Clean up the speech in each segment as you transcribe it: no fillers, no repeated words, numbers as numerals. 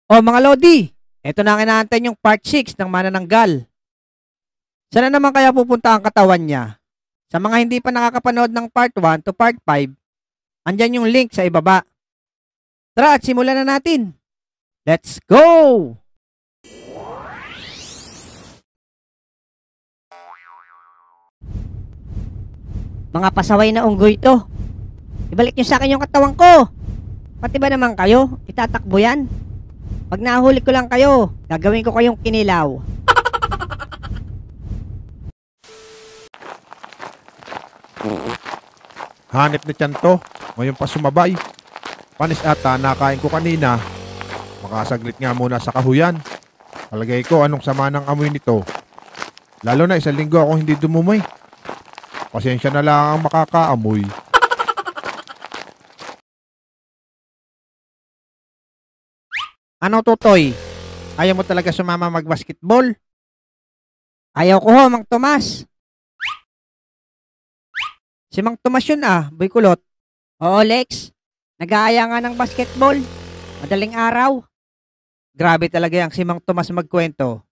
O mga Lodi, eto na ang inaantay yung part 6 ng Manananggal. Saan na naman kaya pupunta ang katawan niya? Sa mga hindi pa nakakapanood ng part 1 to part 5, andyan yung link sa ibaba. Tara at simulan na natin. Let's go! Mga pasaway na unggoy to. Ibalik nyo sa akin yung katawan ko. Pati ba naman kayo? Itatakbo yan? Pag nahuli ko lang kayo, gagawin ko kayong kinilaw. Hanip na tiyan to. Ngayon pa sumabay. Panis ata nakain ko kanina. Makasaglit nga muna sa kahuyan. Palagay ko anong sama ng amoy nito. Lalo na 1 linggo ako hindi dumumoy. Pasensya na lang ang makakaamoy. Ano Totoy? Ayaw mo talaga sumama mag-basketball? Ayaw ko ho, Mang Tomas. Si Mang Tomas yun boy kulot. Oo, Lex. Nag-aaya nga ng basketball. Madaling araw. Grabe talaga yung si Mang Tomas magkwento.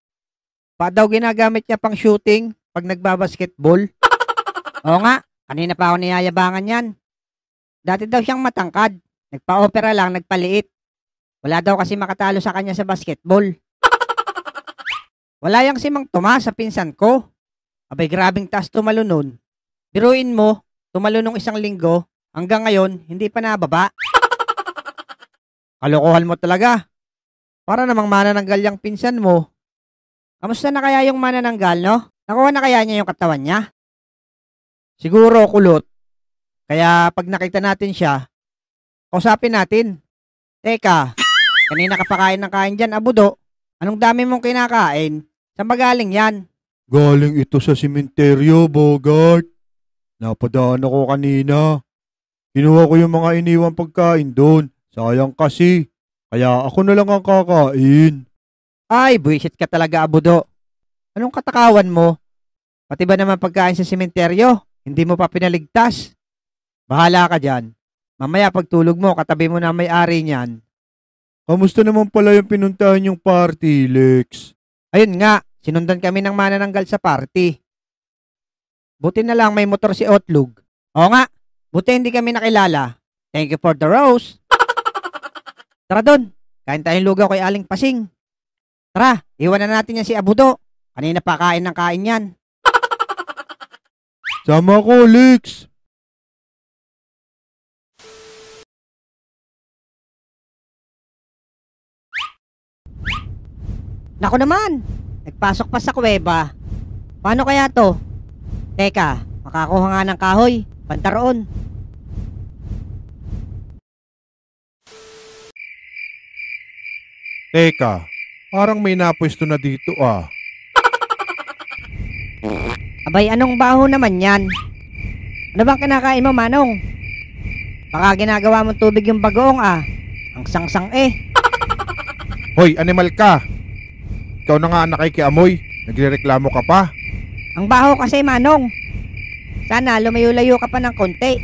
Pa daw ginagamit niya pang shooting pag nagbabasketball? Oo nga, kanina pa ako niyayabangan yan. Dati daw siyang matangkad. Nagpa-opera lang, nagpaliit. Wala daw kasi makatalo sa kanya sa basketball. Wala yang si Mang Tomas sa pinsan ko. Abay grabing taas tumalo nun. Biruin mo, tumalo nung 1 linggo, hanggang ngayon, hindi pa nababa. Kalokohan mo talaga. Para namang manananggal yung pinsan mo. Kamusta na kaya yung manananggal, no? Nakuha na kaya niya yung katawan niya? Siguro, kulot. Kaya pag nakita natin siya, kausapin natin. Teka, kanina ka pa kain ng kain dyan, Abudo. Anong dami mong kinakain? Saan ba galing yan? Galing ito sa simenteryo, Bogart. Napadaan ako kanina. Kinuha ko yung mga iniwang pagkain doon. Sayang kasi. Kaya ako na lang ang kakain. Ay, buwisit ka talaga, Abudo. Anong katakawan mo? Pati ba naman pagkain sa simenteryo? Hindi mo pa pinaligtas? Bahala ka dyan. Mamaya pagtulog mo, katabi mo na may-ari niyan. Kamusta naman pala yung pinuntahan yung party, Lex? Ayun nga, sinundan kami ng manananggal sa party. Buti na lang may motor si Otlug. Oo nga, buti hindi kami nakilala. Thank you for the rose. Tara doon, kain tayong lugaw kay Aling Pasing. Tara, iwan na natin yan si Abudo. Kanina pa kain ng kain yan. Sama ko, Lex. Naku naman, nagpasok pa sa kuweba. Paano kaya to? Teka, makakuha nga ng kahoy. Pantaroon. Teka, parang may napwesto na dito Abay, anong baho naman yan? Ano bang kinakain mo, Manong? Baka ginagawa mong tubig yung bagoong Ang sangsang Hoy, animal ka. Ikaw na nga ang nakikiamoy. Nagrereklamo ka pa. Ang baho kasi, Manong. Sana lumayo-layo ka pa ng konti.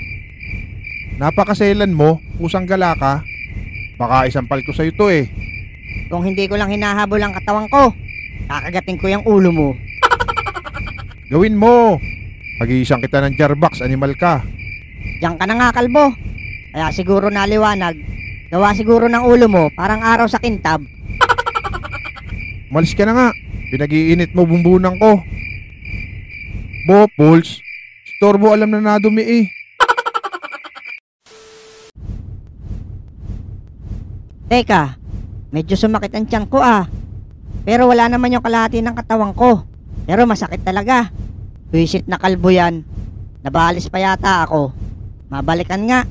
Napakaselan mo, pusang gala ka. Baka isampal ko sa'yo to Kung hindi ko lang hinahabol ang katawan ko, kakagating ko yung ulo mo. Gawin mo. Pag-iisang kita ng jarbox, animal ka. Diyan ka na nga, kalbo. Kaya siguro naliwanag. Gawa siguro ng ulo mo, parang araw sa kintab. Umalis ka na nga. Pinag-iinit mo bumbunan ko. Bopols, storbo alam na nadumi Teka, medyo sumakit ang tiyan ko Pero wala naman yung kalahati ng katawan ko. Pero masakit talaga. Visit na kalbo yan. Nabalis pa yata ako. Mabalikan nga.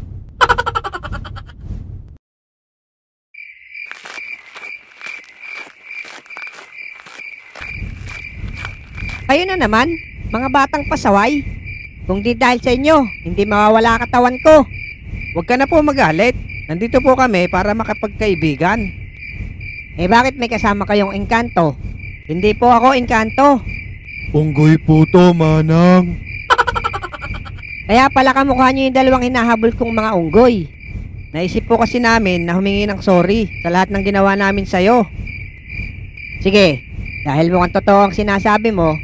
Kayo na naman, mga batang pasaway. Kung di dahil sa inyo, hindi mawawala katawan ko. Huwag ka na po magalit. Nandito po kami para makapagkaibigan. Bakit may kasama kayong engkanto? Hindi po ako engkanto. Unggoy po to, Manang. Kaya pala kamukha nyo yung dalawang hinahabol kong mga unggoy. Naisip po kasi namin na humingi ng sorry sa lahat ng ginawa namin sa'yo. Sige, dahil mukhang totoo ang sinasabi mo,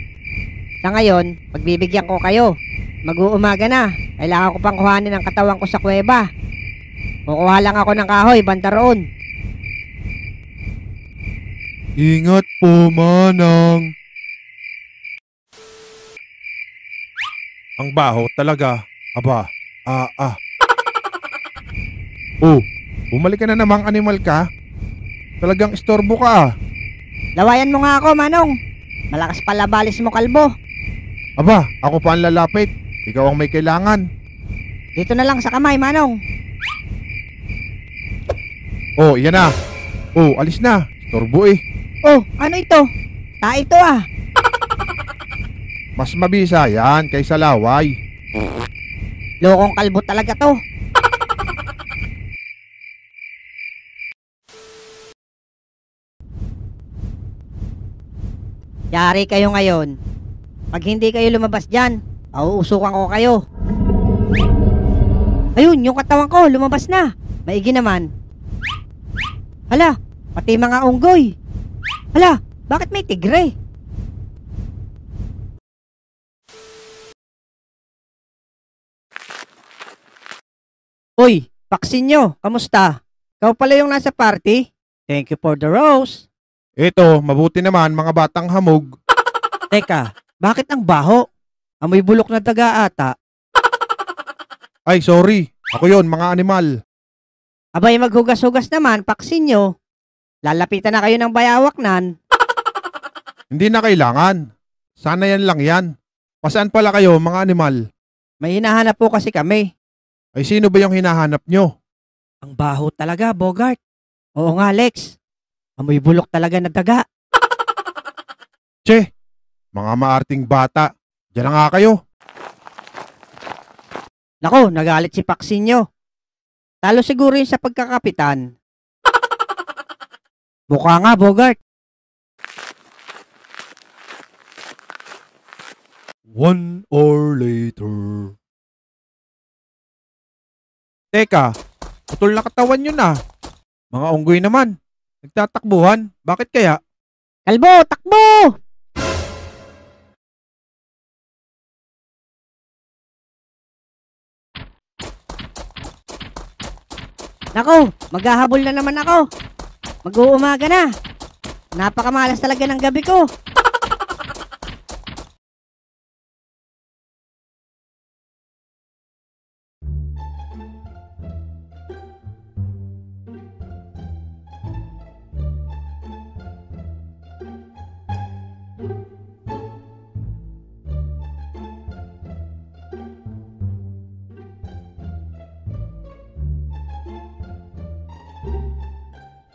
sa ngayon, pagbibigyan ko kayo. Mag-uumaga na. Kailangan ko pang kuhanin ang katawan ko sa kuweba. Kukuha lang ako ng kahoy, banda roon. Ingat po, Manang. Ang baho talaga. Aba, Oh, bumalik ka na namang animal ka. Talagang istorbo ka ah. Lawayan mo nga ako, Manong. Malakas pala balis mo, kalbo. Aba, ako pa ang lalapit. Ikaw ang may kailangan. Dito na lang sa kamay, Manong. Oh, iyan na. Oh, alis na. Istorbo eh. Oh, ano ito? Ito ah. Mas mabisa yan kaysa laway. Lokong kalbo talaga to. Yari kayo ngayon. Pag hindi kayo lumabas dyan, auusukan ko kayo. Ayun, yung katawan ko, lumabas na. Maigi naman. Hala, pati mga unggoy. Hala, bakit may tigre? Uy, Paksinyo, kamusta? Ikaw pala yung nasa party? Thank you for the rose. Ito, mabuti naman mga batang hamog. Teka, bakit ang baho? Amoy bulok na daga ata. Ay, sorry. Ako yon, mga animal. Abay, maghugas-hugas naman, Paksinyo. Lalapitan na kayo ng bayawaknan. Hindi na kailangan. Sana yan lang yan. Pasaan pala kayo, mga animal? May hinahanap po kasi kami. Ay, sino ba yung hinahanap nyo? Ang baho talaga, Bogart. Oo nga, Lex. Amoy bulok talaga na daga. Che, mga maarting bata. Diyan na nga kayo. Nako, nagalit si Paksinyo. Talo siguro yun sa pagkakapitan. Mukha nga, Bogart. 1 hour later. Teka, putol na katawan yun ah. Mga unggoy naman. Nagtatakbuhan. Bakit kaya? Kalbo, takbo! Nako, maghahabol na naman ako. Mag-uumaga na. Napakamalas talaga ng gabi ko.